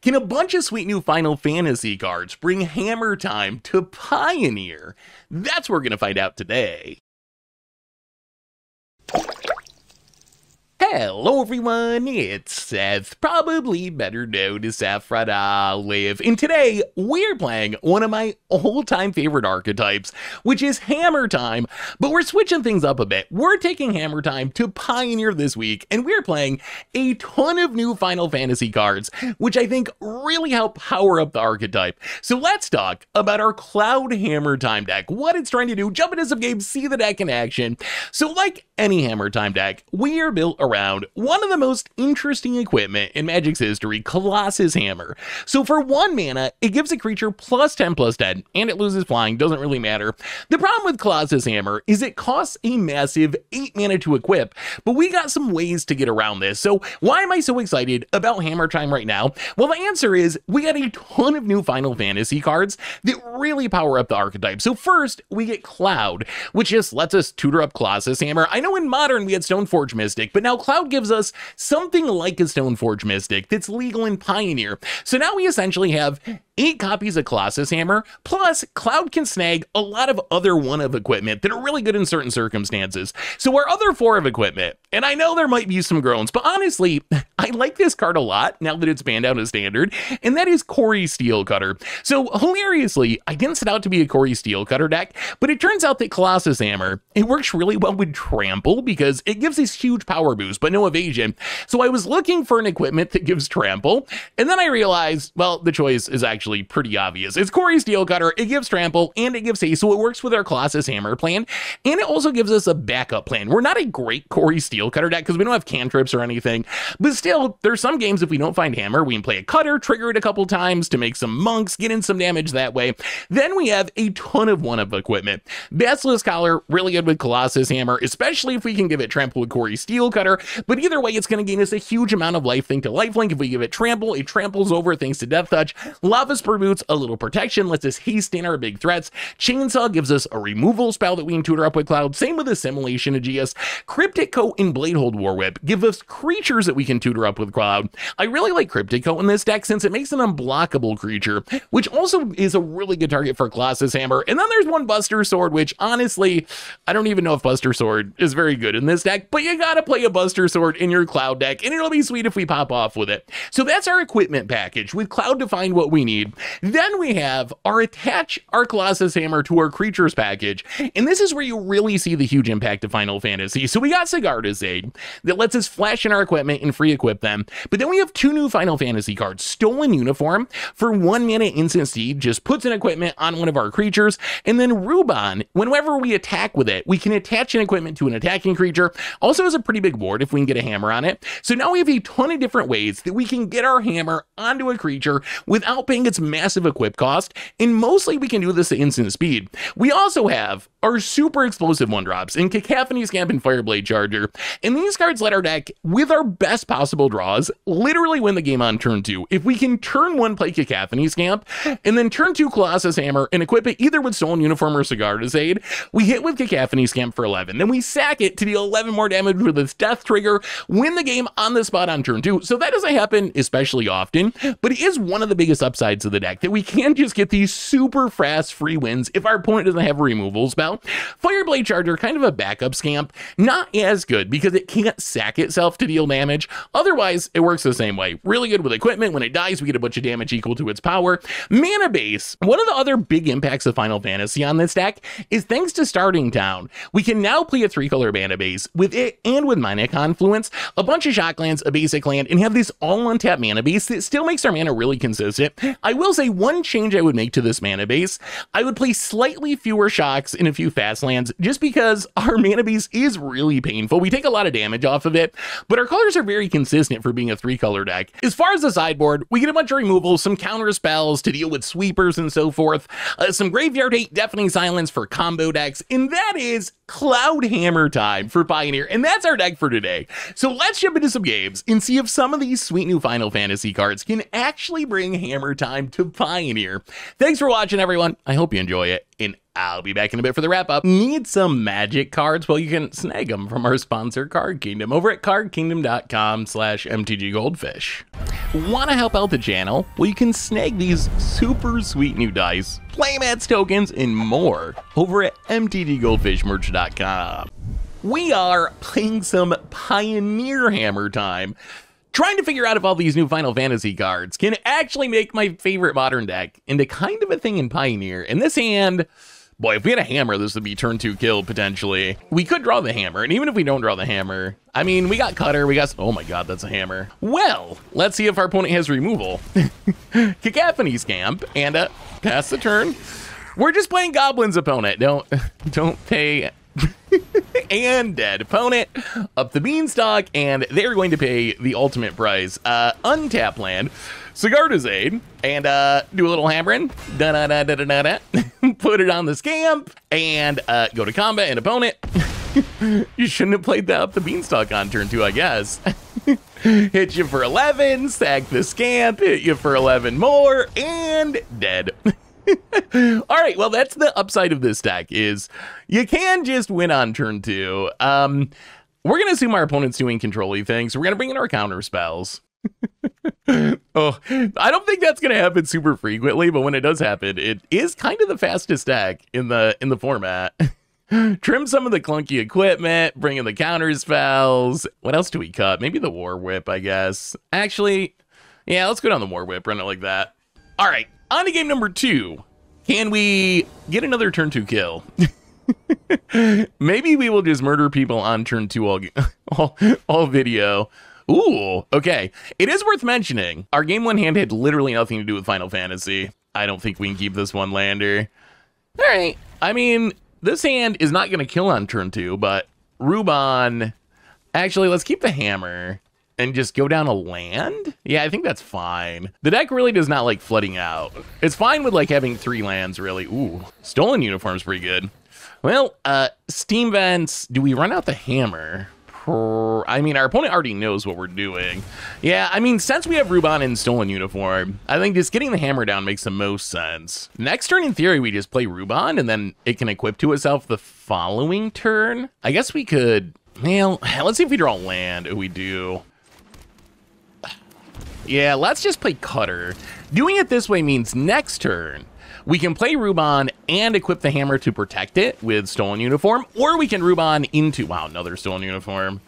Can a bunch of sweet new Final Fantasy cards bring hammer time to Pioneer? That's what we're going to find out today. Hello everyone, it's Seth, probably better known as Saffron Olive, and today we're playing one of my all-time favorite archetypes, which is Hammer Time, but we're switching things up a bit. We're taking Hammer Time to Pioneer this week, and we're playing a ton of new Final Fantasy cards, which I think really help power up the archetype. So let's talk about our Cloud Hammer Time deck, what it's trying to do, jump into some games, see the deck in action. So like any Hammer Time deck, we are built around one of the most interesting equipment in Magic's history, Colossus Hammer. So for 1 mana, it gives a creature +10/+10, and it loses flying, doesn't really matter. The problem with Colossus Hammer is it costs a massive 8 mana to equip, but we got some ways to get around this. So why am I so excited about Hammer Time right now? Well, the answer is we got a ton of new Final Fantasy cards that really power up the archetype. So first, we get Cloud, which just lets us tutor up Colossus Hammer. I know in Modern we had Stoneforge Mystic, but now Cloud gives us something like a Stoneforge Mystic that's legal in Pioneer. So now we essentially have 8 copies of Colossus Hammer, plus Cloud can snag a lot of other 1-of equipment that are really good in certain circumstances. So our other 4 of equipment, and I know there might be some groans, but honestly, I like this card a lot now that it's banned out as standard, and that is Corey Steelcutter. So hilariously, I didn't set out to be a Corey Steelcutter deck, but it turns out that Colossus Hammer, it works really well with Trample because it gives this huge power boost, but no evasion. So I was looking for an equipment that gives Trample, and then I realized, well, the choice is actually pretty obvious. It's Corey Steelcutter, it gives Trample, and it gives haste, so it works with our Colossus Hammer plan, and it also gives us a backup plan. We're not a great Corey Steelcutter deck because we don't have cantrips or anything, but still, there's some games if we don't find Hammer, we can play a Cutter, trigger it a couple times to make some monks, get in some damage that way. Then we have a ton of 1-of equipment. Basilisk Collar, really good with Colossus Hammer, especially if we can give it Trample with Corey Steelcutter, but either way, it's going to gain us a huge amount of lifelink to lifelink. If we give it Trample, it tramples over thanks to Death Touch. Lava Spur Boots, a little protection, lets us haste in our big threats. Chainsaw gives us a removal spell that we can tutor up with Cloud. Same with Assimilation Aegeus. Cryptic Coat and Bladehold Warwhip give us creatures that we can tutor up with Cloud. I really like Cryptic Coat in this deck since it makes an unblockable creature, which also is a really good target for Colossus Hammer. And then there's one Buster Sword, which honestly, I don't even know if Buster Sword is very good in this deck, but you gotta play a Buster Sword in your Cloud deck, and it'll be sweet if we pop off with it. So that's our equipment package, with Cloud to find what we need. Then we have our attach our Colossus Hammer to our creatures package, and this is where you really see the huge impact of Final Fantasy. So we got Sigarda's Aid that lets us flash in our equipment and free equip them, but then we have 2 new Final Fantasy cards. Stolen Uniform, for 1 mana instant speed, just puts an equipment on one of our creatures, and then Ruban, whenever we attack with it, we can attach an equipment to an attacking creature. Also has a pretty big ward if we can get a hammer on it. So now we have a ton of different ways that we can get our hammer onto a creature without paying its massive equip cost, and mostly we can do this at instant speed. We also have our super explosive 1-drops in Cacophony Scamp and Fireblade Charger, and these cards let our deck, with our best possible draws, literally win the game on turn 2. If we can turn 1 play Cacophony Scamp, and then turn 2 Colossus Hammer and equip it either with Stolen Uniform or Sigarda's Aid, we hit with Cacophony Scamp for 11, then we sack it to deal 11 more damage with its death trigger, win the game on the spot on turn 2. So that doesn't happen especially often, but it is one of the biggest upsides of the deck, that we can just get these super fast free wins if our opponent doesn't have a removal spell. Fireblade Charger, kind of a backup scamp, not as good because it can't sack itself to deal damage. Otherwise, it works the same way. Really good with equipment. When it dies, we get a bunch of damage equal to its power. Mana Base, one of the other big impacts of Final Fantasy on this deck is thanks to Starting Town, we can now play a 3-color mana base with it and with Mana Confluence, a bunch of Shocklands, a basic land, and have this all untapped mana base that still makes our mana really consistent. I will say one change I would make to this mana base, I would play slightly fewer shocks in a few fast lands just because our mana base is really painful. We take a lot of damage off of it, but our colors are very consistent for being a 3-color deck. As far as the sideboard, we get a bunch of removals, some counter spells to deal with sweepers and so forth, some Graveyard Hate, Deafening Silence for combo decks, and that is Cloud Hammer Time for Pioneer, and that's our deck for today. So let's jump into some games and see if some of these sweet new Final Fantasy cards can actually bring Hammer Time to Pioneer. Thanks for watching, everyone. I hope you enjoy it, and I'll be back in a bit for the wrap up. Need some magic cards? Well, you can snag them from our sponsor, Card Kingdom, over at cardkingdom.com/mtggoldfish. Want to help out the channel? Well, you can snag these super sweet new dice, playmats, tokens, and more over at mtggoldfishmerch.com. We are playing some Pioneer Hammer time, trying to figure out if all these new Final Fantasy cards can actually make my favorite modern deck into kind of a thing in Pioneer. In this hand, boy, if we had a hammer, this would be turn 2 kill, potentially. We could draw the hammer, and even if we don't draw the hammer, I mean, we got Cutter, we got... Oh my god, that's a hammer. Well, let's see if our opponent has removal. Cacophony Scamp, and pass the turn. We're just playing Goblin's opponent. Don't pay... and dead opponent up the beanstalk, and they're going to pay the ultimate price. Untap land, Sigarda's Aid, and do a little hammering. Put it on the scamp, and go to combat and opponent. You shouldn't have played that up the beanstalk on turn 2, I guess. Hit you for 11, sack the scamp, hit you for 11 more, and dead. All right, well, that's the upside of this deck, is you can just win on turn 2. We're going to assume our opponent's doing control-y things, so we're going to bring in our counter spells. Oh, I don't think that's going to happen super frequently, but when it does happen, it is kind of the fastest deck in the format. Trim some of the clunky equipment, bring in the counter spells. What else do we cut? Maybe the War Whip, I guess. Actually, yeah, let's go down the War Whip, run it like that. All right. On to game number 2. Can we get another turn 2 kill? Maybe we will just murder people on turn 2 all video. Ooh, okay. It is worth mentioning, our game 1 hand had literally nothing to do with Final Fantasy. I don't think we can keep this one lander. All right. I mean, this hand is not going to kill on turn 2, but Ruban... Actually, let's keep the hammer. And just go down a land? Yeah, I think that's fine. The deck really does not like flooding out. It's fine with like having 3 lands, really. Ooh, Stolen Uniform's pretty good. Well, Steam Vents, do we run out the hammer? I mean, our opponent already knows what we're doing. Yeah, I mean, since we have Ruban and Stolen Uniform, I think just getting the hammer down makes the most sense. Next turn, in theory, we just play Ruban, and then it can equip to itself the following turn. I guess we could... Well, let's see if we draw land. Oh, we do. Yeah, let's just play Cutter. Doing it this way means next turn, we can play Ruban and equip the hammer to protect it with Stolen Uniform, or we can Ruban into... Wow, another Stolen Uniform.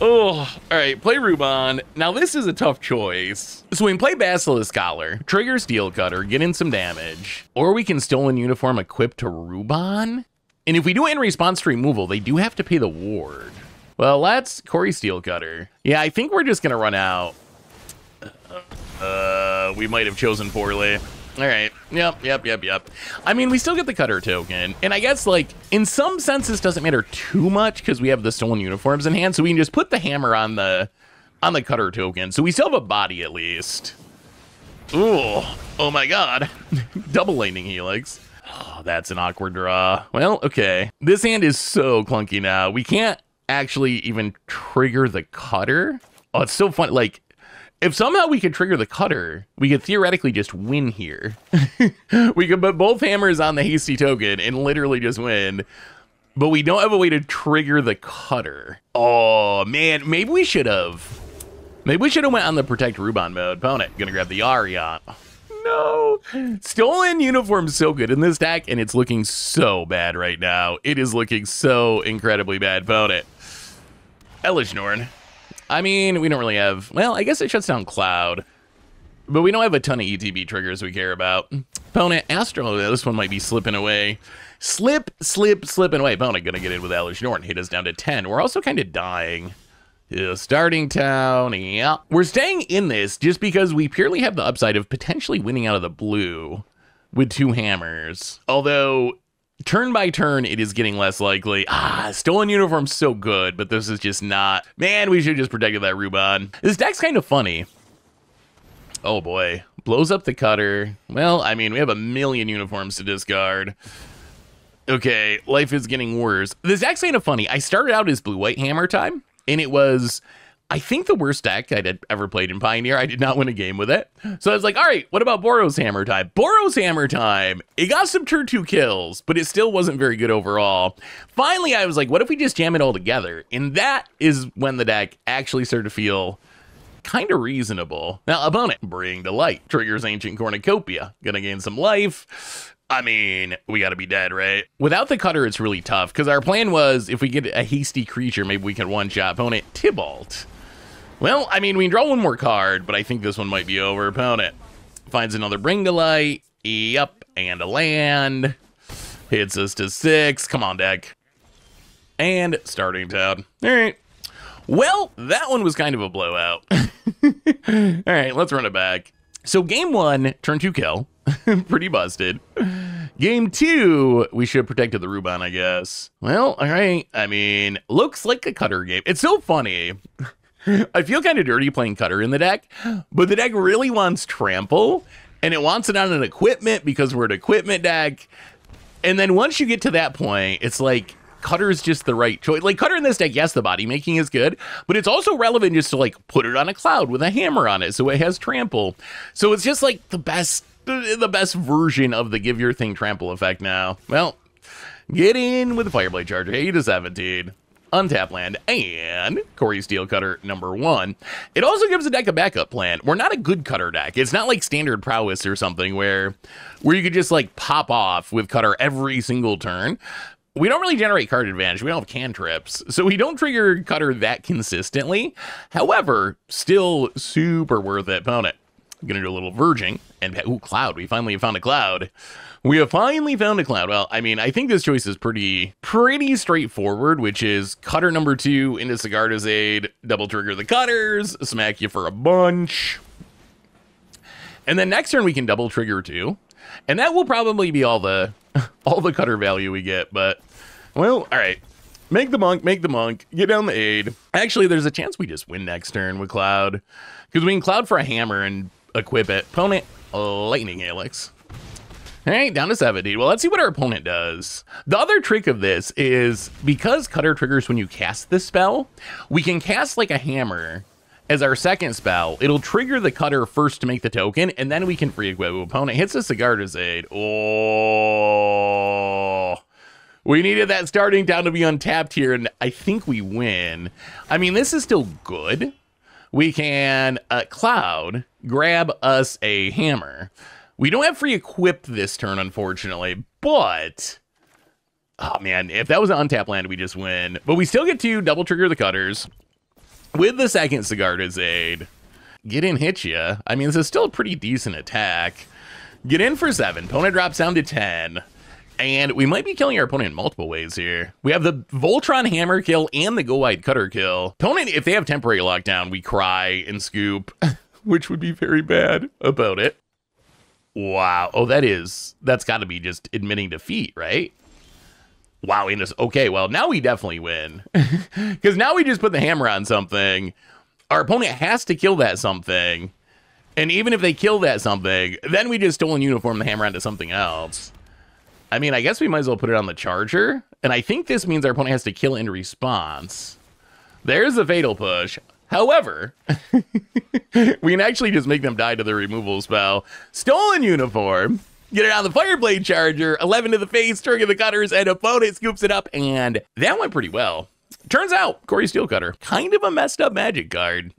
Oh, all right, play Ruban. Now, this is a tough choice. So we can play Basilisk Scholar, trigger Steel Cutter, get in some damage, or we can Stolen Uniform equip to Ruban. And if we do it in response to removal, they do have to pay the ward. Well, let's Corey Steel Cutter. Yeah, I think we're just going to run out. We might have chosen poorly. All right. Yep. I mean, we still get the Cutter token. And I guess, like, in some sense, this doesn't matter too much because we have the Stolen Uniforms in hand. So we can just put the hammer on the Cutter token. So we still have a body at least. Ooh. Oh, my God. Double Lightning Helix. Oh, that's an awkward draw. Well, okay. This hand is so clunky now. We can't actually even trigger the Cutter. Oh, it's so fun. Like, if somehow we could trigger the Cutter, we could theoretically just win here. We could put both hammers on the hasty token and literally just win. But we don't have a way to trigger the Cutter. Oh, man. Maybe we should have. Maybe we should have went on the Protect Ruban mode. Opponent, gonna grab the Ariat. No. Stolen Uniform's so good in this deck, and it's looking so bad right now. It is looking so incredibly bad. Opponent. Elish Norn. I mean, we don't really have... Well, I guess it shuts down Cloud. But we don't have a ton of ETB triggers we care about. Opponent, Astro, this one might be slipping away. Slipping away. Opponent gonna get in with Elish Norn. Hit us down to 10. We're also kind of dying. Yeah, starting town, yeah. We're staying in this just because we purely have the upside of potentially winning out of the blue with 2 hammers. Although... turn by turn, it is getting less likely. Stolen Uniform's so good, but this is just not. Man, we should have just protected that Ruban. This deck's kind of funny. Oh boy. Blows up the Cutter. Well, I mean, we have a million uniforms to discard. Okay, life is getting worse. This deck's kind of funny. I started out as blue-white hammer time, and it was... I think the worst deck I'd ever played in Pioneer. I did not win a game with it. So I was like, all right, what about Boros Hammer time? Boros Hammer time. It got some turn 2 kills, but it still wasn't very good overall. Finally, I was like, what if we just jam it all together? And that is when the deck actually started to feel kind of reasonable. Now, opponent, Bring to Light, triggers Ancient Cornucopia, gonna gain some life. I mean, we gotta be dead, right? Without the cutter, it's really tough, because our plan was, if we get a hasty creature, maybe we can one-shot opponent Tybalt. Well, I mean, we can draw one more card, but I think this one might be over. Opponent finds another Bring to Light, yep, and a land. Hits us to 6, come on, deck. And starting town. All right. Well, that one was kind of a blowout. All right, let's run it back. So game 1, turn 2 kill. Pretty busted. Game 2, we should have protected the Rubon, I guess. Well, all right. I mean, looks like a cutter game. It's so funny. I feel kind of dirty playing cutter in the deck, but the deck really wants trample, and it wants it on an equipment because we're an equipment deck. And then once you get to that point, it's like, cutter is just the right choice. Like, cutter in this deck, yes, the body making is good, but it's also relevant just to, like, put it on a cloud with a hammer on it so it has trample. So it's just, like, the best version of the give your thing trample effect now. Well, get in with the Fireblade Charger, 8 to 17. Untap land, and Corey Steel Cutter #1. It also gives the deck a backup plan. We're not a good cutter deck. It's not like Standard Prowess or something where you could just like pop off with cutter every single turn. We don't really generate card advantage. We don't have cantrips, so we don't trigger cutter that consistently. However, still super worth it. Opponent, gonna do a little verging, and ooh, cloud. We finally found a cloud. We have finally found a cloud. Well, I mean, I think this choice is pretty straightforward, which is cutter #2 into Sigarda's Aid, double trigger the cutters, smack you for a bunch. And then next turn we can double trigger 2. And that will probably be all the cutter value we get, but well, all right. Make the monk, get down the Aid. Actually, there's a chance we just win next turn with cloud, because we can cloud for a hammer and equip it. Opponent, Lightning Helix. All right, down to 70. Well, let's see what our opponent does. The other trick of this is, because cutter triggers when you cast this spell, we can cast like a hammer as our second spell. It'll trigger the cutter first to make the token, and then we can free equip. Opponent hits a Sigarda's Aid. Oh, we needed that starting down to be untapped here, and I think we win. I mean, this is still good. We can cloud, grab us a hammer. We don't have free equip this turn, unfortunately, but oh man, if that was an untapped land, we just win. But we still get to double trigger the cutters with the second Sigarda's Aid. Get in, hit ya. I mean, this is still a pretty decent attack. Get in for 7. Opponent drops down to 10. And we might be killing our opponent in multiple ways here. We have the Voltron hammer kill and the Go Wide cutter kill. Opponent, if they have temporary lockdown, we cry and scoop, which would be very bad about it. Wow. Oh, that's got to be just admitting defeat, right? Wow. Okay, well, now we definitely win. Because now we just put the hammer on something. Our opponent has to kill that something. And even if they kill that something, then we just stolen uniform the hammer onto something else. I mean, I guess we might as well put it on the charger. And I think this means our opponent has to kill in response. There's the fatal push. However, we can actually just make them die to the removal spell. Stolen uniform. Get it on the Fireblade Charger. 11 to the face, trigger the cutters, and opponent scoops it up. And that went pretty well. Turns out, Corey Steel Cutter, kind of a messed up magic card.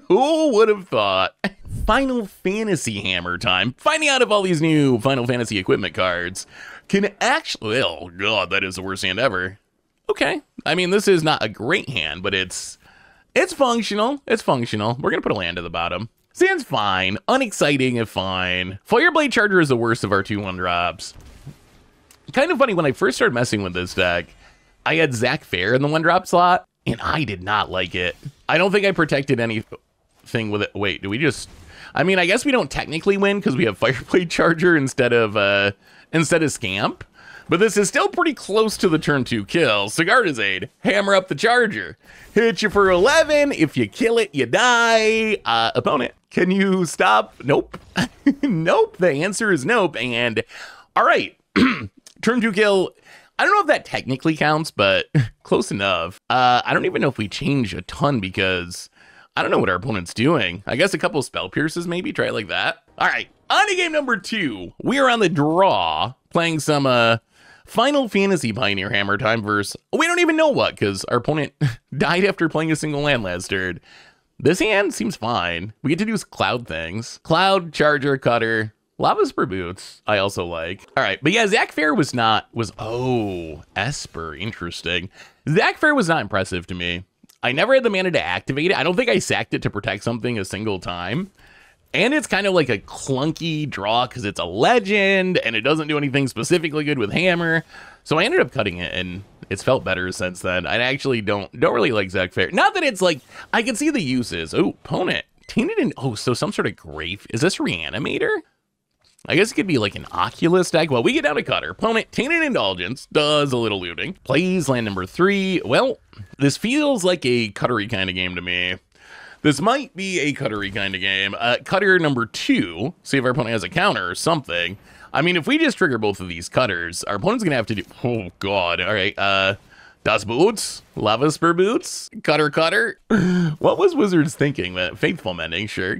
Who would have thought? Final Fantasy hammer time. Finding out if all these new Final Fantasy equipment cards can actually... Oh, God, that is the worst hand ever. Okay. I mean, this is not a great hand, but it's functional. It's functional. We're going to put a land at the bottom. Stands fine. Unexciting if fine. Fireblade Charger is the worst of our 2/1 drops. Kind of funny, when I first started messing with this deck, I had Zach Fair in the 1-drop slot, and I did not like it. I don't think I protected anything with it. Wait, do we just... I mean, I guess we don't technically win because we have Fireblade Charger instead of Scamp. But this is still pretty close to the turn 2 kill. Sigarda's Aid, hammer up the Charger. Hit you for 11. If you kill it, you die. Opponent, can you stop? Nope. Nope. The answer is nope. And all right, turn 2 kill. I don't know if that technically counts, but close enough. I don't even know if we change a ton because I don't know what our opponent's doing. I guess a couple spell pierces, maybe. Try it like that. All right, on to game number 2. We are on the draw, playing some Final Fantasy Pioneer Hammer time versus we don't even know what, because our opponent died after playing a single land last turn. This hand seems fine. We get to do cloud things. Cloud, charger, cutter. Lava Spur Boots, I also like. All right, but yeah, Zach Fair oh, Esper, interesting. Zach Fair was not impressive to me. I never had the mana to activate it. I don't think I sacked it to protect something a single time. And it's kind of like a clunky draw because it's a legend and it doesn't do anything specifically good with hammer. So I ended up cutting it and it's felt better since then. I actually don't really like Zach Fair. Not that it's like, I can see the uses. Oh, opponent. Tainted in, oh, so some sort of grave. Is this Reanimator? I guess it could be like an Oculus deck. Well, we get down to cutter. Opponent, Tainted Indulgence, does a little looting. Plays land number 3. Well, this feels like a cuttery kind of game to me. This might be a cuttery kind of game. Cutter number 2, see if our opponent has a counter or something. I mean, if we just trigger both of these cutters, our opponent's gonna have to do, oh God, all right. Das Boots, Lava Spur Boots, Cutter. What was Wizards thinking? That Faithful Mending, sure.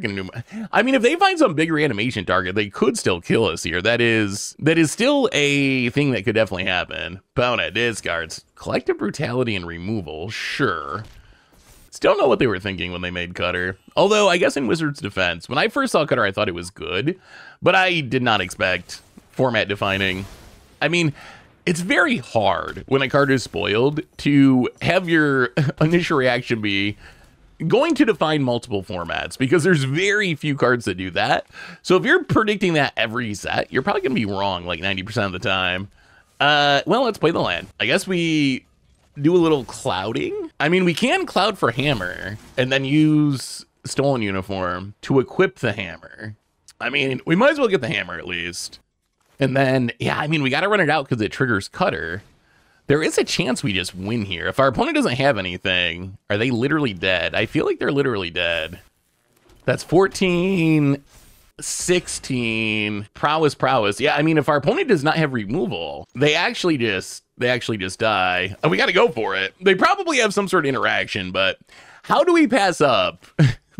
I mean, if they find some big reanimation target, they could still kill us here. That is still a thing that could definitely happen. Opponent discards. Collective Brutality and Removal, sure. Still know what they were thinking when they made Cutter. Although, I guess in Wizards' defense, when I first saw Cutter, I thought it was good, but I did not expect format defining. I mean, it's very hard when a card is spoiled to have your initial reaction be going to define multiple formats because there's very few cards that do that. So if you're predicting that every set, you're probably going to be wrong like 90% of the time. Well, let's play the land. I guess we do a little clouding. I mean, we can cloud for hammer and then use Stolen Uniform to equip the hammer. I mean, we might as well get the hammer at least. And then, yeah, I mean, we got to run it out because it triggers cutter. There is a chance we just win here. If our opponent doesn't have anything, are they literally dead? I feel like they're literally dead. That's 14, 16, prowess. Yeah, I mean, if our opponent does not have removal, they actually just die. And we got to go for it. They probably have some sort of interaction, but how do we pass up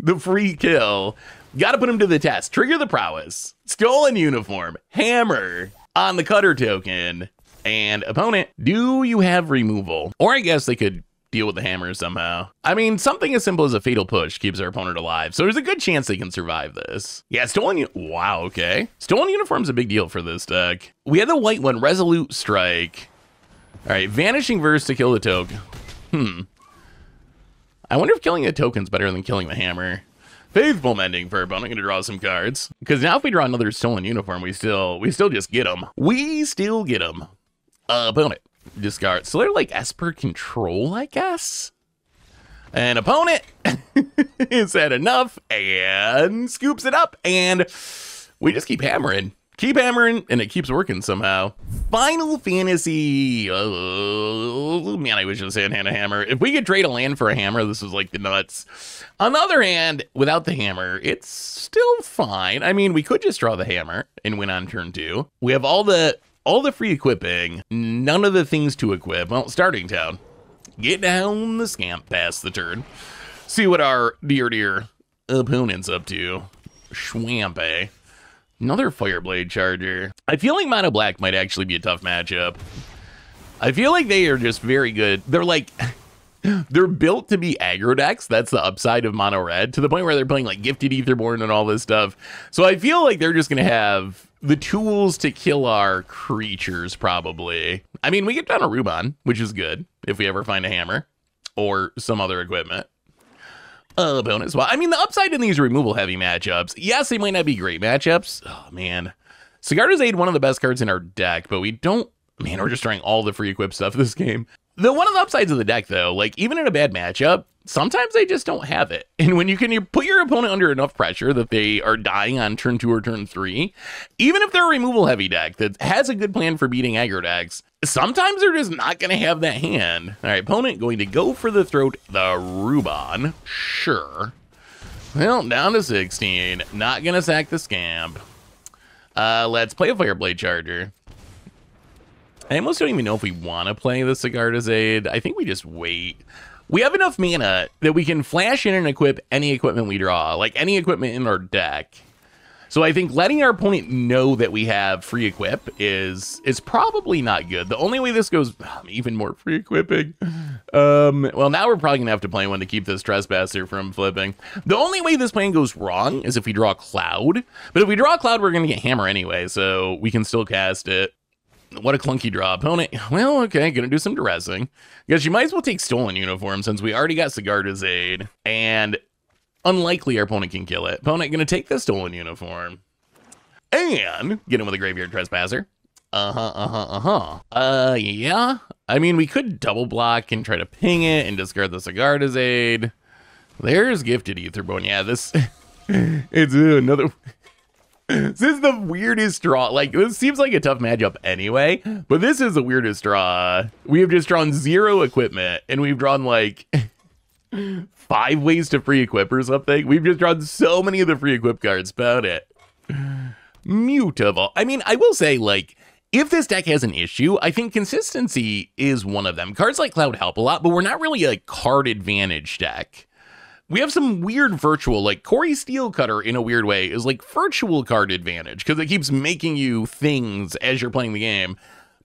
the free kill? Got to put him to the test. Trigger the prowess. Stolen Uniform. Hammer on the cutter token. And opponent, do you have removal? Or I guess they could deal with the hammer somehow. I mean, something as simple as a fatal push keeps our opponent alive. So there's a good chance they can survive this. Yeah, wow, okay. Stolen Uniform's a big deal for this deck. We had the white one, Resolute Strike. All right, Vanishing Verse to kill the token. I wonder if killing a token's better than killing the hammer. Faithful Mending for opponent. Gonna draw some cards. Because now if we draw another Stolen Uniform, we still just get them. We still get them. Opponent. Discard. So they're like Esper Control, I guess? And opponent has had enough and scoops it up. And we just keep hammering. Keep hammering, and it keeps working somehow. Final Fantasy. Oh, man, I wish it was hand a hammer. If we could trade a land for a hammer, this was like the nuts. On the other hand, without the hammer, it's still fine. I mean, we could just draw the hammer and win on turn 2. We have all the free equipping, none of the things to equip. Well, starting town. Get down the scamp past the turn. See what our dear opponent's up to. Schwampe. Another Fireblade Charger. I feel like Mono Black might actually be a tough matchup. I feel like they are just very good. They're like, they're built to be aggro decks. That's the upside of Mono Red, to the point where they're playing like Gifted Etherborn and all this stuff. So I feel like they're just going to have the tools to kill our creatures, probably. I mean, we get down a Rubon, which is good if we ever find a hammer or some other equipment. Bonus. Well, I mean, the upside in these removal heavy matchups, yes, they might not be great matchups. Oh, man. Sigarda's Aid, one of the best cards in our deck, but we don't, man, we're just trying all the free equip stuff this game. One of the upsides of the deck, though, like, even in a bad matchup, sometimes they just don't have it. And when you put your opponent under enough pressure that they are dying on turn 2 or turn 3, even if they're a removal heavy deck that has a good plan for beating aggro decks, sometimes they're just not going to have that hand. All right, opponent going to go for the throat, the Rubon. Sure. Well, down to 16. Not going to sack the Scamp. Let's play a Fireblade Charger. I almost don't even know if we want to play the Sigarda's Aid. I think we just wait. We have enough mana that we can flash in and equip any equipment we draw, like any equipment in our deck. So I think letting our opponent know that we have free equip is probably not good. The only way this goes, even more free equipping. Well, now we're probably gonna have to play one to keep this trespasser from flipping. The only way this plan goes wrong is if we draw Cloud. But if we draw Cloud, we're gonna get Hammer anyway, so we can still cast it. What a clunky draw. Opponent, well, okay, gonna do some dressing. Because you might as well take Stolen Uniform since we already got Sigarda's Aid. And unlikely our opponent can kill it. Opponent gonna take the Stolen Uniform. And get him with a Graveyard Trespasser. Yeah. I mean, we could double block and try to ping it and discard the Sigarda's Aid. There's Gifted Etherborn. Yeah, this... it's another... This is the weirdest draw. Like, this seems like a tough matchup anyway, but this is the weirdest draw. We have just drawn 0 equipment, and we've drawn, like, 5 ways to free equip or something. We've just drawn so many of the free equip cards about it. Mutable. I mean, I will say, like, if this deck has an issue, I think consistency is one of them. Cards like Cloud help a lot, but we're not really a card advantage deck. We have some weird virtual, like Corey Steelcutter in a weird way is like virtual card advantage because it keeps making you things as you're playing the game.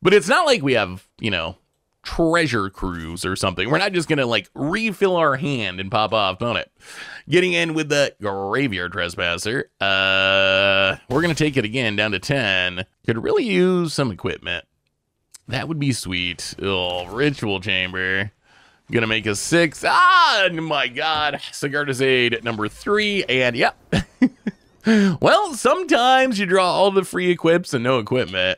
But it's not like we have, you know, Treasure Cruise or something. We're not just going to like refill our hand and pop off on it. Getting in with the Graveyard Trespasser. We're going to take it again down to 10. Could really use some equipment. That would be sweet. Oh, Ritual Chamber. Gonna make a 6. Ah, my God. Sigarda's Aid at number 3. And yep. Well, sometimes you draw all the free equips and no equipment.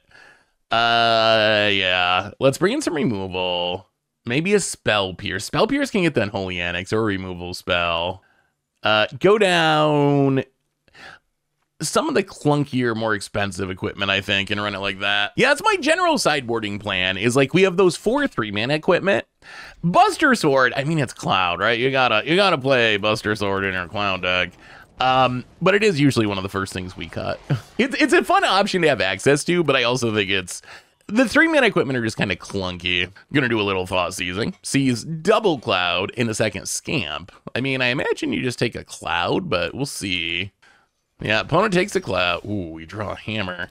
Yeah. Let's bring in some removal. Maybe a Spell Pierce. Spell Pierce can get the Unholy Annex or a removal spell. Go down some of the clunkier, more expensive equipment, I think, and run it like that. Yeah, that's my general sideboarding plan, is like we have those 4 3-mana equipment. Buster Sword, I mean, it's Cloud, right? You gotta play Buster Sword in our Cloud deck. But it is usually one of the first things we cut. It's a fun option to have access to, but I also think it's... The 3-mana equipment are just kind of clunky. I'm gonna do a little Thought Seizing. Seize double Cloud in a second Scamp. I mean, I imagine you just take a Cloud, but we'll see. Yeah, opponent takes a Cloud. Ooh, we draw a Hammer.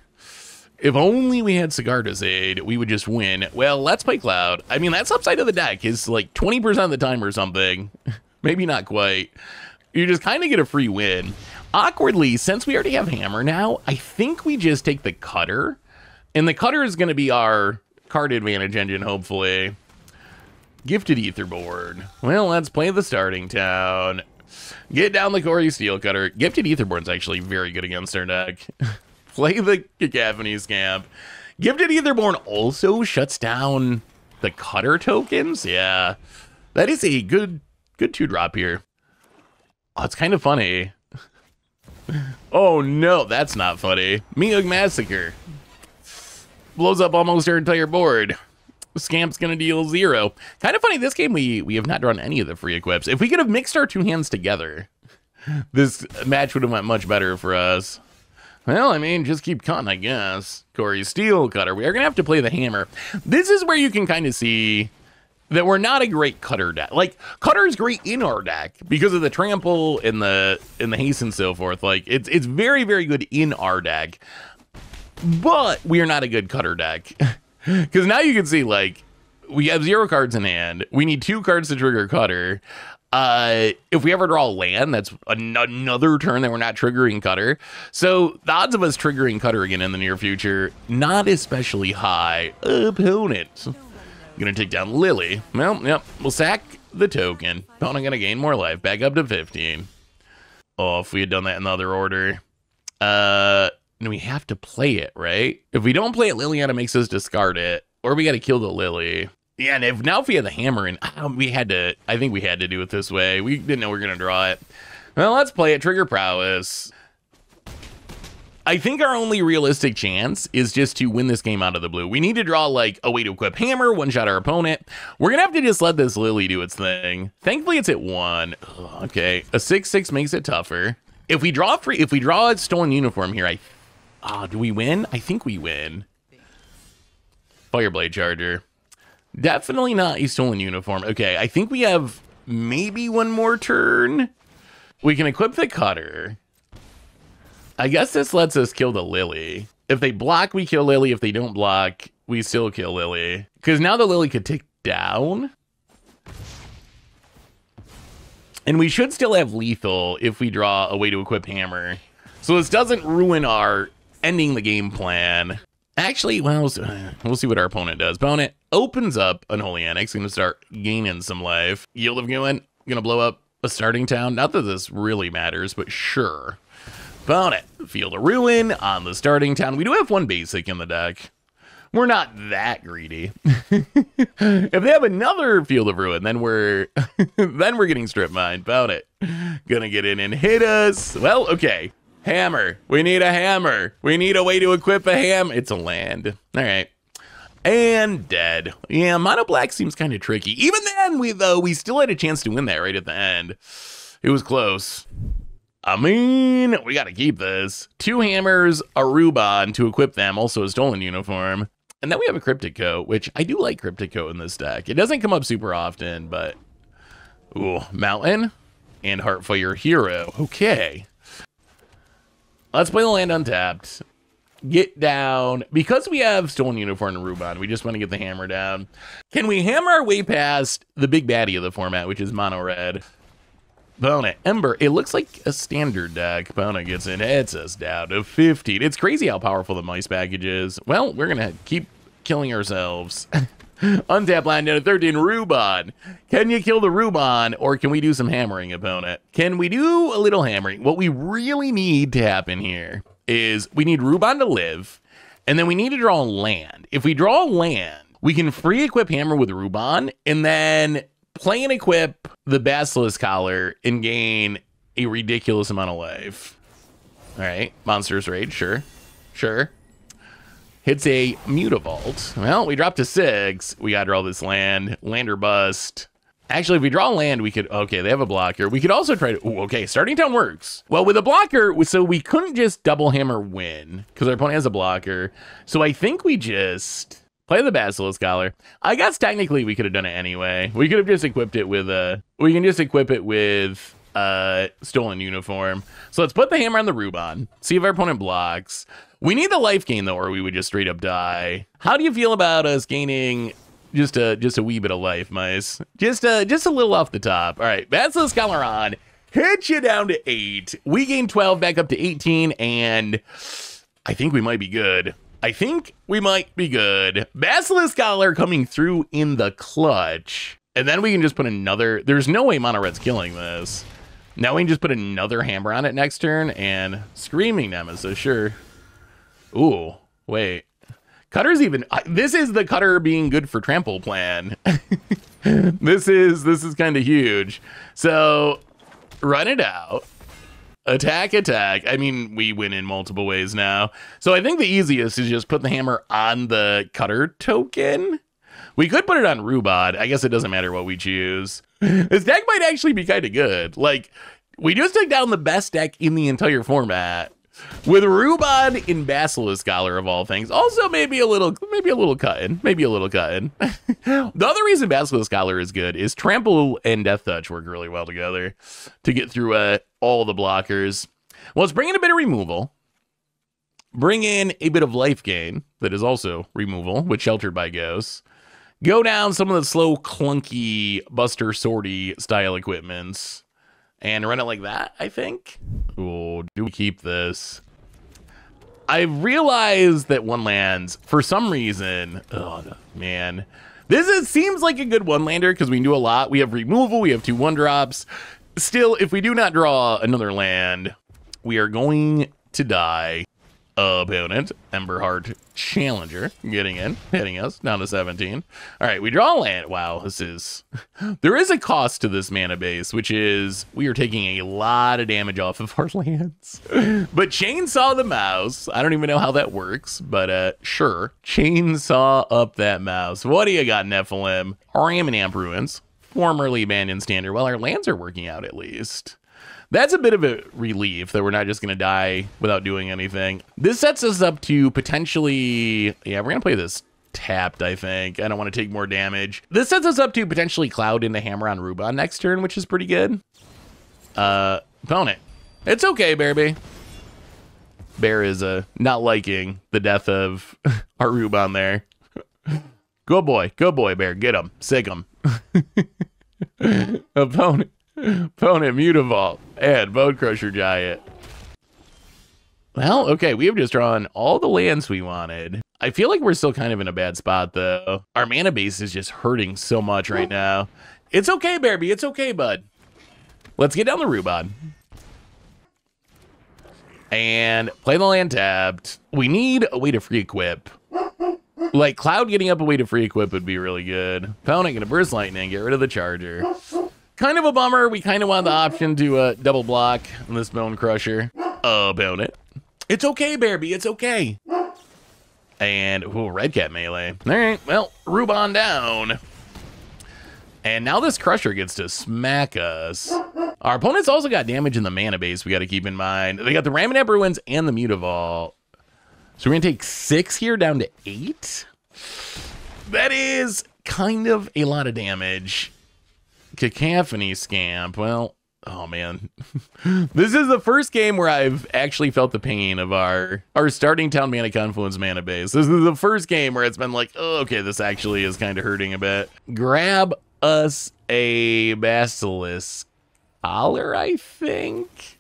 If only we had Sigarda's Aid, we would just win. Well, let's play Cloud. I mean, that upside of the deck is like 20% of the time or something. Maybe not quite. You just kind of get a free win. Awkwardly, since we already have Hammer now, I think we just take the Cutter. And the Cutter is going to be our card advantage engine, hopefully. Gifted Etherborn. Well, let's play the Starting Town. Get down the Corey Steelcutter. Gifted Etherborn's actually very good against our deck. Play the Cacophony Scamp. Gifted Etherborn also shuts down the Cutter tokens. Yeah, that is a good 2-drop here. Oh, it's kind of funny. Oh no, that's not funny. Meog Massacre. Blows up almost our entire board. Scamp's gonna deal 0. Kind of funny, this game we have not drawn any of the free equips. If we could have mixed our 2 hands together, this match would have went much better for us. Well, I mean, just keep cutting, I guess. Corey Steelcutter. We are gonna have to play the Hammer. This is where you can kind of see that we're not a great Cutter deck. Like, Cutter is great in our deck because of the trample and the haste and so forth. Like, it's very, very good in our deck. But we are not a good Cutter deck. Because now you can see, like, we have 0 cards in hand. We need 2 cards to trigger Cutter. If we ever draw a land, that's another turn that we're not triggering Cutter. So the odds of us triggering Cutter again in the near future, not especially high. Opponent. Gonna take down Lily. Well, yep, we'll sack the token. Opponent gonna gain more life. Back up to 15. Oh, if we had done that in the other order. And we have to play it, right? If we don't play it, Liliana makes us discard it, or we got to kill the Lily. Yeah, and if we had the Hammer in, I think we had to do it this way. We didn't know we were going to draw it. Well, let's play it. Trigger Prowess. I think our only realistic chance is just to win this game out of the blue. We need to draw like a way to equip Hammer, one-shot our opponent. We're going to have to just let this Lily do its thing. Thankfully, it's at 1. Ugh, okay, a 6/6 makes it tougher. If we draw a Stolen Uniform here, do we win? I think we win. Fireblade Charger. Definitely not a Stolen Uniform. Okay, I think we have maybe one more turn. We can equip the Cutter. I guess this lets us kill the Lily. If they block, we kill Lily. If they don't block, we still kill Lily. Because now the Lily could tick down. And we should still have lethal if we draw a way to equip hammer. So this doesn't ruin our ending the game plan. Actually, well, we'll see what our opponent does. Opponent opens up Unholy Annex. Going to start gaining some life. Yield of Going to blow up a starting town. Not that this really matters, but sure. Opponent, Field of Ruin on the starting town. We do have one basic in the deck. We're not that greedy. If they have another Field of Ruin, then we're getting strip mined. Opponent, gonna get in and hit us. Well, okay. Hammer. We need a hammer. We need a way to equip a ham. It's a land. All right. And dead. Yeah, mono black seems kind of tricky. Even then, we still had a chance to win that right at the end. It was close. I mean, we got to keep this. 2 hammers, a Rubon to equip them, also a stolen uniform. And then we have a Cryptic Coat, which I do like Cryptic Coat in this deck. It doesn't come up super often, but... Ooh, Mountain and Heartfire Hero. Okay. Let's play the land untapped. Get down. Because we have Stolen Uniform and Rubon, we just want to get the hammer down. Can we hammer our way past the big baddie of the format, which is mono red? Opponent, Ember. It looks like a standard deck. Opponent gets in, hits us down to 15. It's crazy how powerful the mice package is. Well, we're going to keep killing ourselves. Untap land down to 13. Rubon. Can you kill the Rubon, or can we do some hammering, opponent? Can we do a little hammering? What we really need to happen here is we need Rubon to live, and then we need to draw a land. If we draw a land, we can free equip hammer with Rubon, and then play and equip the Basilisk Collar and gain a ridiculous amount of life. All right, Monster's Rage, sure. Hits a Mutavault. Well, we dropped to 6. We gotta draw this land. Land or bust. Actually, if we draw land, we could... Okay, they have a blocker. We could also try to... Ooh, okay, starting town works. Well, with a blocker, so we couldn't just double hammer win, because our opponent has a blocker. So I think we just... play the Basilisk Collar. I guess technically we could have done it anyway. We could have just equipped it with a... We can just equip it with Stolen Uniform. So let's put the hammer on the Rubon. See if our opponent blocks. We need the life gain, though, or we would just straight up die. How do you feel about us gaining just a wee bit of life, mice? Just a little off the top. All right, Basilisk Collar on. Hit you down to 8. We gain 12 back up to 18, and I think we might be good. Basilisk Collar coming through in the clutch. And then we can just put another... There's no way Mono Red's killing this. Now we can just put another hammer on it next turn and Screaming Nemesis, sure. Ooh, wait. Cutter's even... This is the Cutter being good for trample plan. This is kind of huge. So, run it out. Attack. I mean, we win in multiple ways now. So I think the easiest is just put the hammer on the Cutter token. We could put it on Rubon. I guess it doesn't matter what we choose. This deck might actually be kind of good. Like, we just took down the best deck in the entire format with Rubon in Basilisk Collar of all things. Also, maybe a little cutting. The other reason Basilisk Collar is good is Trample and Death Touch work really well together to get through all the blockers. Well, let's bring in a bit of removal. Bring in a bit of life gain that is also removal with Sheltered by Ghosts. Go down some of the slow, clunky Buster Sortie style equipments and run it like that, I think. Ooh, do we keep this? I realized that one lands for some reason. Oh, man. Seems like a good one-lander because we can do a lot. We have removal. We have 2 1-drops. Still, if we do not draw another land, we are going to die. Opponent, Emberheart Challenger, getting in, hitting us down to 17. All right, we draw a land. Wow, there is a cost to this mana base, which is we are taking a lot of damage off of our lands. But Chainsaw the Mouse, I don't even know how that works, but sure, Chainsaw up that mouse. What do you got, Nephilim? Raminamp Ruins, formerly Abandoned Standard. Well, our lands are working out at least. That's a bit of a relief that we're not just going to die without doing anything. This sets us up to potentially... Yeah, we're going to play this tapped, I think. I don't want to take more damage. This sets us up to potentially cloud into Hammer on Rubon next turn, which is pretty good. Opponent. It's okay, baby. Bear is not liking the death of our Rubon there. Good boy, Bear. Get him, sick him. Opponent, Mutavault, and Bone Crusher Giant. Well, okay, we have just drawn all the lands we wanted. I feel like we're still kind of in a bad spot, though. Our mana base is just hurting so much right now. It's okay, Bearby. It's okay, bud. Let's get down the Rubon. And play the land tapped. We need a way to free equip. Like, Cloud getting up a way to free equip would be really good. Opponent gonna Burst Lightning, get rid of the Charger. Kind of a bummer. We kind of want the option to double block on this Bone Crusher. Opponent. It's okay, Bearby. It's okay. And, ooh, Red Cat melee. All right, well, Rubon down. And now this Crusher gets to smack us. Our opponent's also got damage in the mana base we got to keep in mind. They got the Raminette Bruins and the Mutavault. So we're going to take 6 here down to 8. That is kind of a lot of damage. Cacophony Scamp. Well, oh man. This is the first game where I've actually felt the pain of our starting town mana confluence mana base. This is the first game where it's been like, oh, okay, this actually is kind of hurting a bit. Grab us a Basilisk Collar, I think.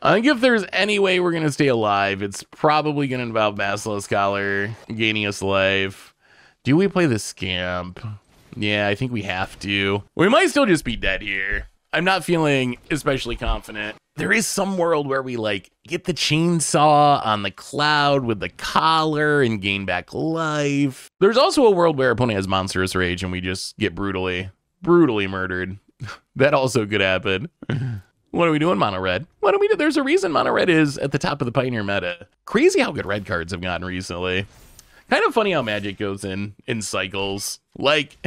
I think if there's any way we're going to stay alive, it's probably going to involve Basilisk Collar gaining us life. Do we play the Scamp? Yeah, I think we have to. We might still just be dead here. I'm not feeling especially confident. There is some world where we like get the chainsaw on the Cloud with the collar and gain back life. There's also a world where our opponent has Monstrous Rage and we just get brutally murdered. That also could happen. What are we doing, Mono Red? What do we do? There's a reason Mono Red is at the top of the Pioneer meta. Crazy how good red cards have gotten recently. Kind of funny how Magic goes in cycles. Like,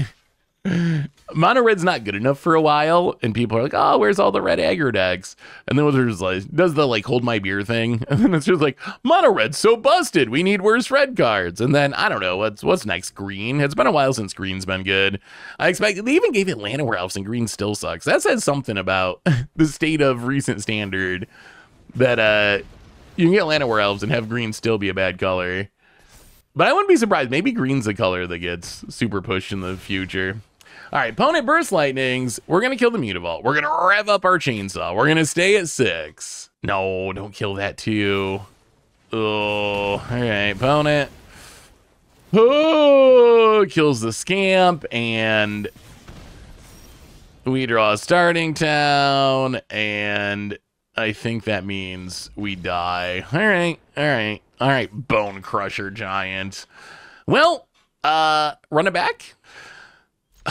Mono Red's not good enough for a while, and people are like, oh, where's all the red aggro decks? And then Wizards like does the like hold my beer thing, and then it's just like, Mono Red's so busted, we need worse red cards. And then I don't know what's next. Green. It's been a while since green's been good. I expect they even gave it Llanowar Elves, and green still sucks. That says something about the state of recent standard that you can get Llanowar Elves and have green still be a bad color. But I wouldn't be surprised. Maybe green's the color that gets super pushed in the future. All right, opponent Burst Lightnings. We're going to kill the Mutavault. We're going to rev up our Chainsaw. We're going to stay at 6. No, don't kill that too. Oh, all right, opponent. Oh, kills the Scamp, and we draw a starting town, and I think that means we die. All right, Bone Crusher Giant. Well, run it back.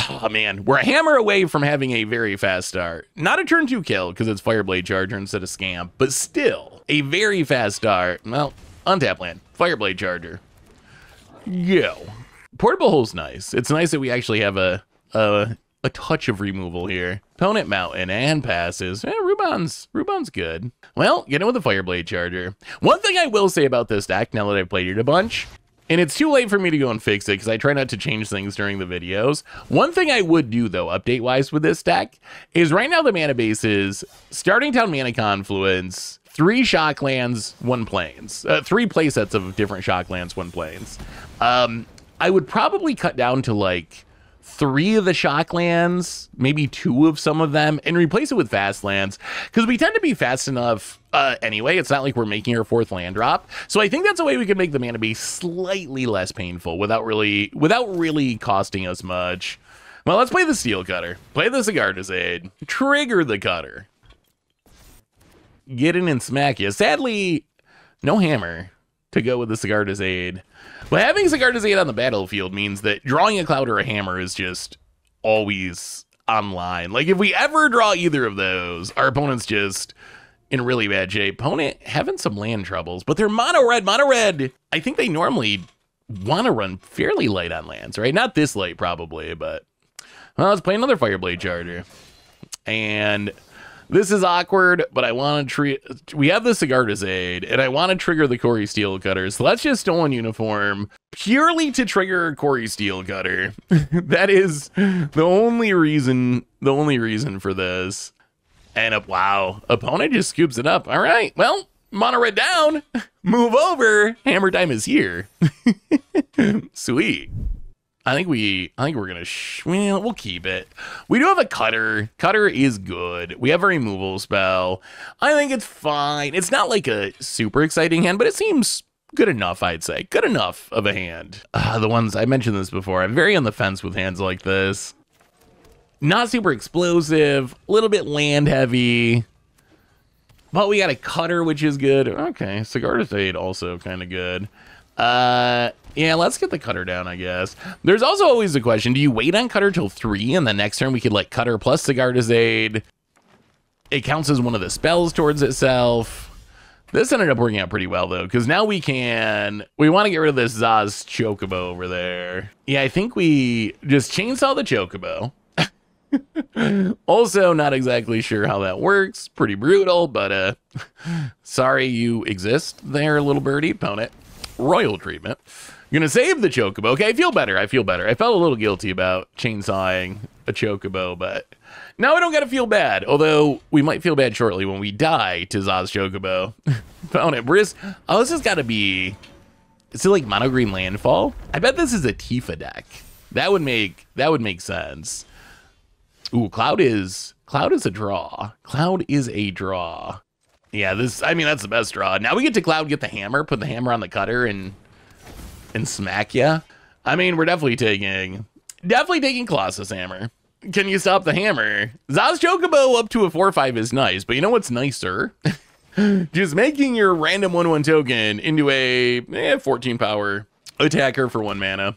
Oh, man, we're a hammer away from having a very fast start. Not a turn 2 kill, because it's Fireblade Charger instead of Scamp, but still, a very fast start. Well, untap land, Fireblade Charger. Go. Portable Hole's nice. It's nice that we actually have a touch of removal here. Opponent Mountain and passes. Rubon's good. Well, get in with the Fireblade Charger. One thing I will say about this deck, now that I've played it a bunch, and it's too late for me to go and fix it because I try not to change things during the videos. One thing I would do, though, update-wise with this deck, is right now the mana base is starting town mana confluence, 3 shock lands, 1 plains. 3 play sets of different shock lands, 1 plains. I would probably cut down to, like, 3 of the shock lands, maybe 2 of some of them, and replace it with fast lands, because we tend to be fast enough anyway. It's not like we're making our 4th land drop. So I think that's a way we could make the mana base slightly less painful without really costing us much. Well, let's play the Steel Cutter. Play the Sigarda's Aid. Trigger the Cutter. Get in and smack you. Sadly, no hammer to go with the Sigarda's Aid. But having Sigarda's Aid on the battlefield means that drawing a Cloud or a hammer is just always online. Like, if we ever draw either of those, our opponent's just in really bad shape. Opponent having some land troubles, but they're mono red. Mono red, I think they normally want to run fairly light on lands, right? Not this light, probably, but... Well, let's play another Fireblade Charger. And this is awkward, but I want to we have the Sigarda's Aid, and I want to trigger the Corey Steel Cutter. So let's just Stolen Uniform purely to trigger Corey Steel Cutter. That is the only reason for this. And wow, opponent just scoops it up. All right, well, Mono red down. Move over. Hammer time is here. Sweet. I think we're gonna, well, we'll keep it. We do have a cutter. Cutter is good. We have a removal spell. I think it's fine. It's not like a super exciting hand, but it seems good enough, I'd say. Good enough of a hand. The ones, I mentioned this before, I'm very on the fence with hands like this. Not super explosive, a little bit land heavy. But we got a cutter, which is good. Okay, Cigar to Fade also kind of good. Yeah, let's get the cutter down, I guess. There's also always the question, do you wait on cutter till 3 and the next turn we could like cutter plus Cigar to Fade? It counts as one of the spells towards itself. This ended up working out pretty well though, because now we want to get rid of this Zaz Chocobo over there. Yeah, I think we just chainsaw the Chocobo. Also, not exactly sure how that works. Pretty brutal, but sorry you exist there, little birdie. Opponent. Royal treatment. Gonna save the Chocobo. Okay, I feel better. I felt a little guilty about chainsawing a Chocobo, but now I don't gotta feel bad. Although we might feel bad shortly when we die to Zaz Chocobo. Opponent. Oh, this has gotta be, is it like mono green landfall? I bet this is a Tifa deck. That would make sense. Ooh, Cloud is a draw. Cloud is a draw. Yeah, that's the best draw. Now we get to Cloud, get the hammer, put the hammer on the cutter, and smack ya. I mean, we're definitely taking Colossus Hammer. Can you stop the hammer? Zaz Chocobo up to a 4/5 is nice, but you know what's nicer? Just making your random 1/1 token into a 14 power attacker for 1 mana.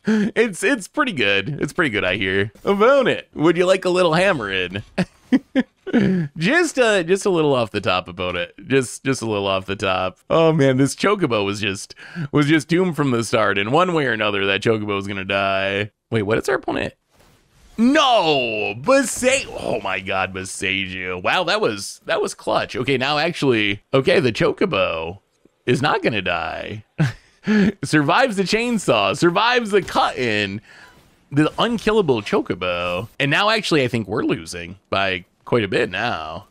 It's pretty good. It's pretty good, I hear. Opponent, would you like a little hammer in? Just a little off the top, opponent. Just a little off the top. Oh man, this Chocobo was just doomed from the start. In one way or another, that Chocobo was gonna die. Wait, what is our opponent? No, oh my God, Boseiju. Wow, that was clutch. Okay, now actually, okay, the Chocobo is not gonna die. Survives the chainsaw, survives the cut-in, the unkillable Chocobo. And now actually I think we're losing by quite a bit now.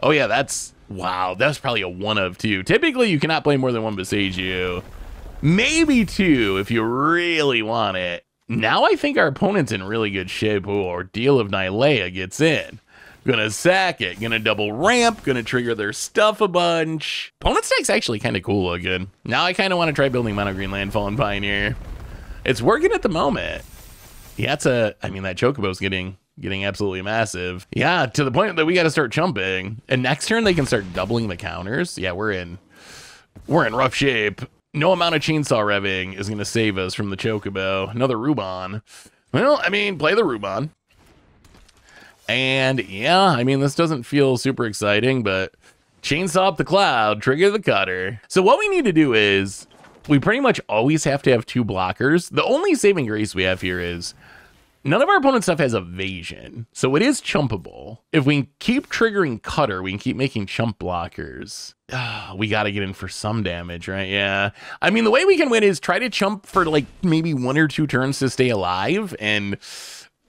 Oh yeah, wow, that's probably a 1 of 2. Typically you cannot play more than 1 Boseiju. Maybe 2 if you really want it. Now I think our opponent's in really good shape. Ooh, Ordeal of Nylea gets in. Gonna sack it, gonna double ramp, gonna trigger their stuff a bunch. Opponent's deck's actually kind of cool looking. Now I kind of want to try building mono green landfall and Pioneer. It's working at the moment. Yeah, that Chocobo's getting absolutely massive. Yeah, to the point that we got to start chumping. And next turn they can start doubling the counters. Yeah, we're in rough shape. No amount of chainsaw revving is gonna save us from the Chocobo. Another Rubon. Well, I mean, play the Rubon. And yeah, I mean, this doesn't feel super exciting, but chainsaw up the Cloud, trigger the cutter. So what we need to do is we pretty much always have to have 2 blockers. The only saving grace we have here is none of our opponent's stuff has evasion. So it is chumpable. If we keep triggering cutter, we can keep making chump blockers. We got to get in for some damage, right? Yeah. I mean, the way we can win is try to chump for like maybe 1 or 2 turns to stay alive, and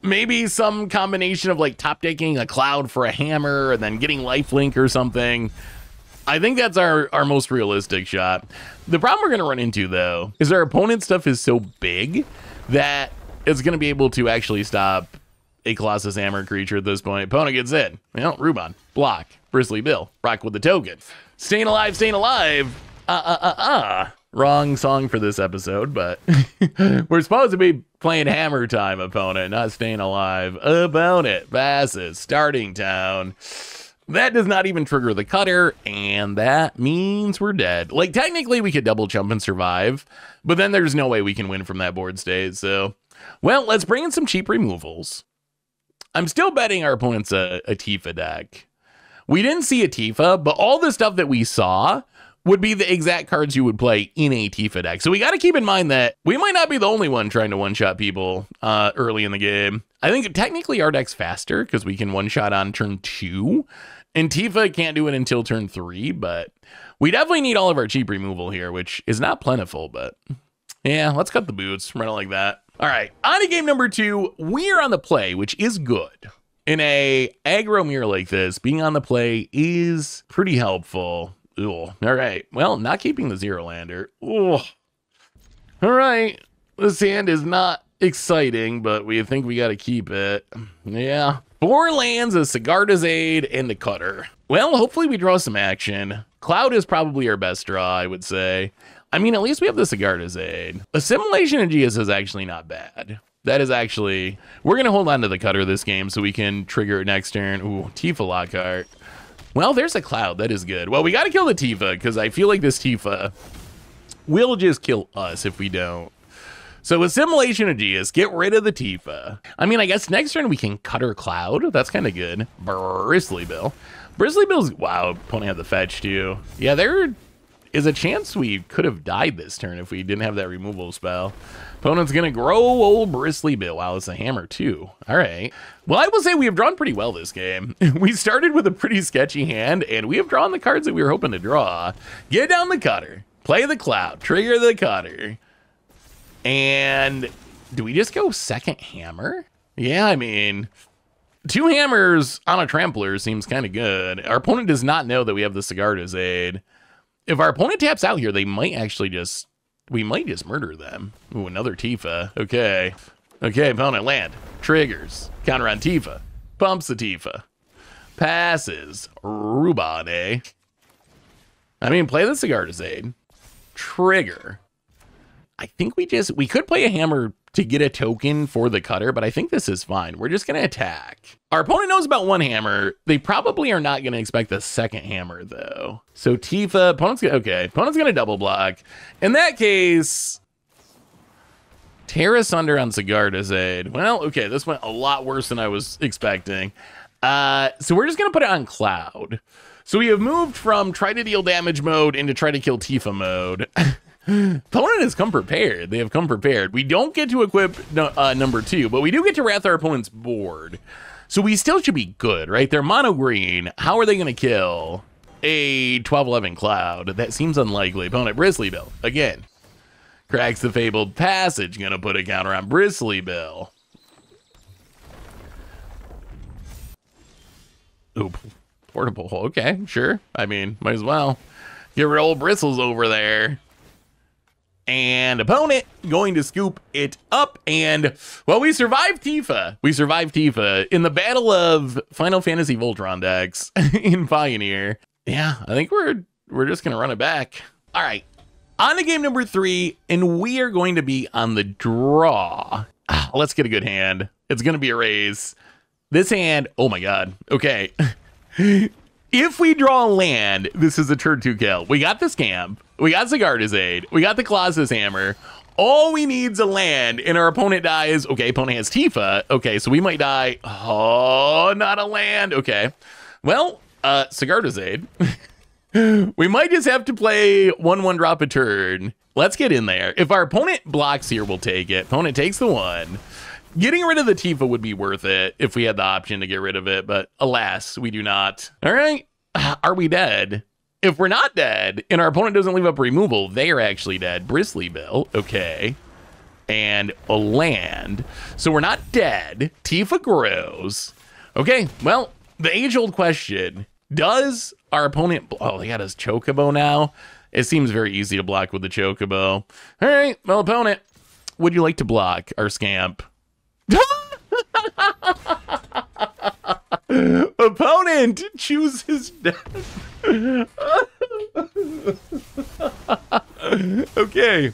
maybe some combination of like top decking a Cloud for a hammer and then getting lifelink or something. I think that's our most realistic shot. The problem we're going to run into though is our opponent's stuff is so big that it's going to be able to actually stop a Colossus Hammer creature at this point. Opponent gets in. Well, Rubon, block, Bristly Bill, rock with the token. Staying alive, staying alive. Wrong song for this episode, but we're supposed to be playing Hammer Time, opponent, not Staying Alive. Opponent passes, starting town. That does not even trigger the cutter, and that means we're dead. Like, technically, we could double jump and survive, but then there's no way we can win from that board state, so... Well, let's bring in some cheap removals. I'm still betting our opponent's a Tifa deck. We didn't see a Tifa, but all the stuff that we saw would be the exact cards you would play in a Tifa deck. So we got to keep in mind that we might not be the only one trying to one-shot people early in the game. I think technically our deck's faster because we can one-shot on turn 2, and Tifa can't do it until turn 3, but we definitely need all of our cheap removal here, which is not plentiful, but yeah, let's cut the boots, run it like that. All right, on to game number 2, we're on the play, which is good. In a aggro mirror like this, being on the play is pretty helpful. Ooh, all right. Well, not keeping the zero lander. Ooh. All right. This hand is not exciting, but we think we got to keep it. Yeah. 4 lands, a Sigarda's Aid, and the Cutter. Well, hopefully we draw some action. Cloud is probably our best draw, I would say. I mean, at least we have the Sigarda's Aid. Assimilation of Geas is actually not bad. That is actually... We're going to hold on to the Cutter this game so we can trigger it next turn. Ooh, Tifa Lockhart. Well, there's a Cloud. That is good. Well, we got to kill the Tifa because I feel like this Tifa will just kill us if we don't. So Assimilation of Geas, get rid of the Tifa. I mean, I guess next turn we can Cutter Cloud. That's kind of good. Bristly Bill. Bristly Bill's... Wow, opponent had the fetch too. Yeah, there is a chance we could have died this turn if we didn't have that removal spell. Opponent's going to grow old Bristly Bill. Wow, it's a hammer too. All right. Well, I will say we have drawn pretty well this game. We started with a pretty sketchy hand, and we have drawn the cards that we were hoping to draw. Get down the Cutter. Play the Cloud. Trigger the Cutter. And do we just go second hammer? Yeah, I mean, 2 hammers on a trampler seems kind of good. Our opponent does not know that we have the Sigarda's Aid. If our opponent taps out here, they might actually just... We might just murder them. Ooh, another Tifa. Okay. Okay, opponent, land. Triggers. Counter on Tifa. Pumps the Tifa. Passes. Rubade. I mean, play the Sigarda's Aid. Trigger. I think we could play a hammer to get a token for the Cutter, but I think this is fine. We're just going to attack. Our opponent knows about 1 hammer. They probably are not going to expect the second hammer, though. So Tifa, opponent's going to double block. In that case, tear asunder on Sigarda's Aid. Well, okay, this went a lot worse than I was expecting. So we're just going to put it on Cloud. So we have moved from try to deal damage mode into try to kill Tifa mode. Opponent has come prepared. They have come prepared. We don't get to equip number 2, but we do get to wrath our opponent's board. So we still should be good, right? They're mono green. How are they going to kill a 12-11 Cloud? That seems unlikely. Opponent Bristly Bill. Again. Cracks the Fabled Passage. Going to put a counter on Bristly Bill. Oop. Portable. Okay, sure. I mean, might as well. Get rid of old Bristles over there. And opponent going to scoop it up, and well, we survived Tifa. We survived Tifa in the battle of Final Fantasy Voltron decks in Pioneer. Yeah, I think we're just gonna run it back. All right, on to game number 3, and we are going to be on the draw. Let's get a good hand. It's gonna be a raise. This hand, oh my god. Okay. If we draw a land, this is a turn 2 kill. We got the Scamp. We got Sigarda's Aid. We got the Colossus Hammer. All we need is a land, and our opponent dies. Okay, opponent has Tifa. Okay, so we might die. Oh, not a land. Okay. Well, Sigarda's Aid. We might just have to play 1/1 drop a turn. Let's get in there. If our opponent blocks here, we'll take it. Opponent takes the 1. Getting rid of the Tifa would be worth it if we had the option to get rid of it, but alas, we do not. All right, are we dead? If we're not dead, and our opponent doesn't leave up removal, they are actually dead. Bristly Bill, okay. And a land. So we're not dead. Tifa grows. Okay, well, the age-old question, does our opponent... Oh, they got his Chocobo now? It seems very easy to block with the Chocobo. All right, well, opponent, would you like to block our Scamp? Opponent chooses death. Okay.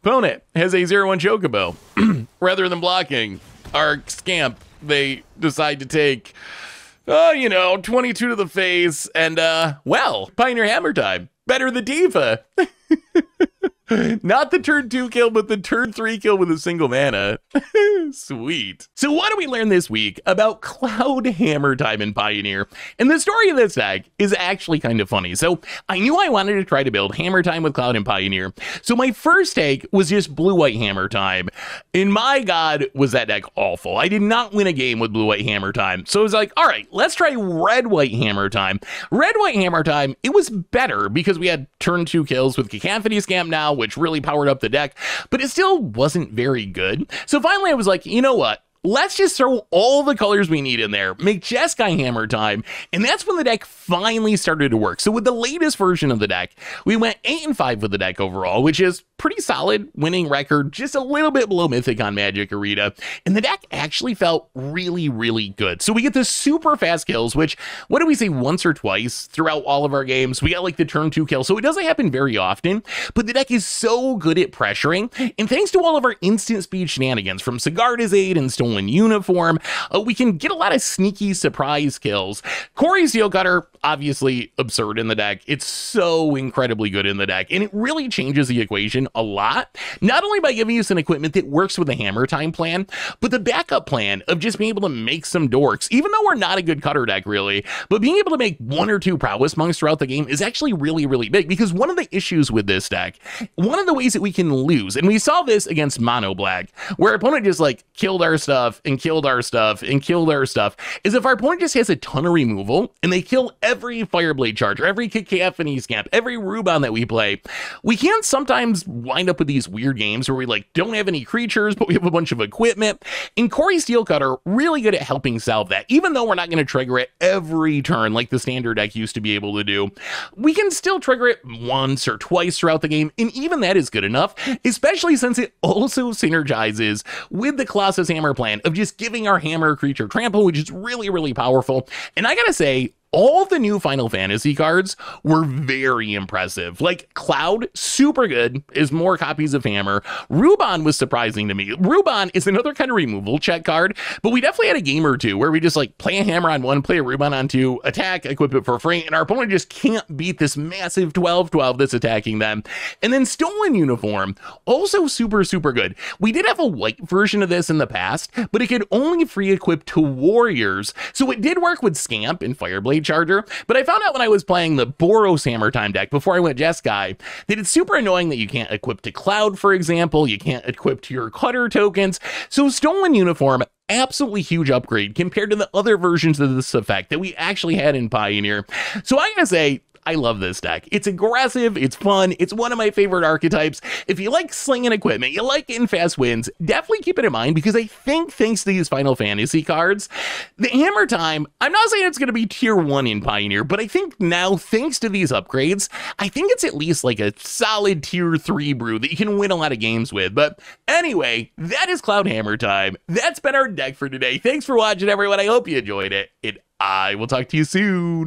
Opponent has a 0/1 Chocobo. Rather than blocking our Scamp, they decide to take, 22 to the face. And, well, Pioneer Hammer time. Better the Tifa. Not the turn 2 kill, but the turn 3 kill with a single mana. Sweet. So what do we learn this week about Cloud Hammer time in Pioneer? And the story of this deck is actually kind of funny. So I knew I wanted to try to build Hammer time with Cloud in Pioneer. So my first take was just blue-white Hammer time. And my god, was that deck awful. I did not win a game with blue-white Hammer time. So I was like, all right, let's try red-white Hammer time. Red-white Hammer time, it was better because we had turn 2 kills with Cacophony Scamp now, which really powered up the deck, but it still wasn't very good. So finally I was like, you know what? let's just throw all the colors we need in there, make Jeskai hammer time, and that's when the deck finally started to work. So with the latest version of the deck, we went 8-5 with the deck overall, which is pretty solid winning record, just a little bit below Mythic on Magic Arena, and the deck actually felt really, really good. So we get the super fast kills, which, what do we say, once or twice throughout all of our games? We got like the turn 2 kill, so it doesn't happen very often, but the deck is so good at pressuring, and thanks to all of our instant speed shenanigans from Sigarda's Aid and Stolen Uniform, we can get a lot of sneaky surprise kills. Corey's Steel Cutter, obviously absurd in the deck. It's so incredibly good in the deck, and it really changes the equation a lot, not only by giving you some equipment that works with the hammer time plan, but the backup plan of just being able to make some dorks, even though we're not a good cutter deck really, but being able to make 1 or 2 prowess monks throughout the game is actually really, really big, because one of the issues with this deck, one of the ways that we can lose, and we saw this against Mono Black, where our opponent just like killed our stuff and killed our stuff and killed our stuff, is if our opponent just has a ton of removal and they kill every Fireblade Charger, every Cacophony Scamp, every Rubon that we play, we can sometimes wind up with these weird games where we like don't have any creatures, but we have a bunch of equipment. And Corey Steel Cutter, really good at helping solve that. Even though we're not going to trigger it every turn like the standard deck used to be able to do, we can still trigger it once or twice throughout the game, and even that is good enough, especially since it also synergizes with the Colossus Hammer plan of just giving our hammer creature trample, which is really, really powerful. And I gotta say, all the new Final Fantasy cards were very impressive. Like Cloud, super good, is more copies of Hammer. Rubon was surprising to me. Rubon is another kind of removal check card, but we definitely had a game or two where we just like play a Hammer on 1, play a Rubon on 2, attack, equip it for free, and our opponent just can't beat this massive 12/12 that's attacking them. And then Stolen Uniform, also super, super good. We did have a white version of this in the past, but it could only free equip to warriors, so it did work with Scamp and Fireblade Charger, but I found out when I was playing the Boros Hammer Time deck before I went Jeskai that it's super annoying that you can't equip to Cloud, for example, you can't equip to your Cutter tokens, so Stolen Uniform, absolutely huge upgrade compared to the other versions of this effect that we actually had in Pioneer. So I gotta say, I love this deck. It's aggressive, it's fun, it's one of my favorite archetypes. If you like slinging equipment, you like getting fast wins, definitely keep it in mind, because I think thanks to these Final Fantasy cards, the Hammer Time, I'm not saying it's going to be tier 1 in Pioneer, but I think now, thanks to these upgrades, I think it's at least like a solid tier 3 brew that you can win a lot of games with. But anyway, that is Cloud Hammer Time. That's been our deck for today. Thanks for watching, everyone. I hope you enjoyed it, and I will talk to you soon.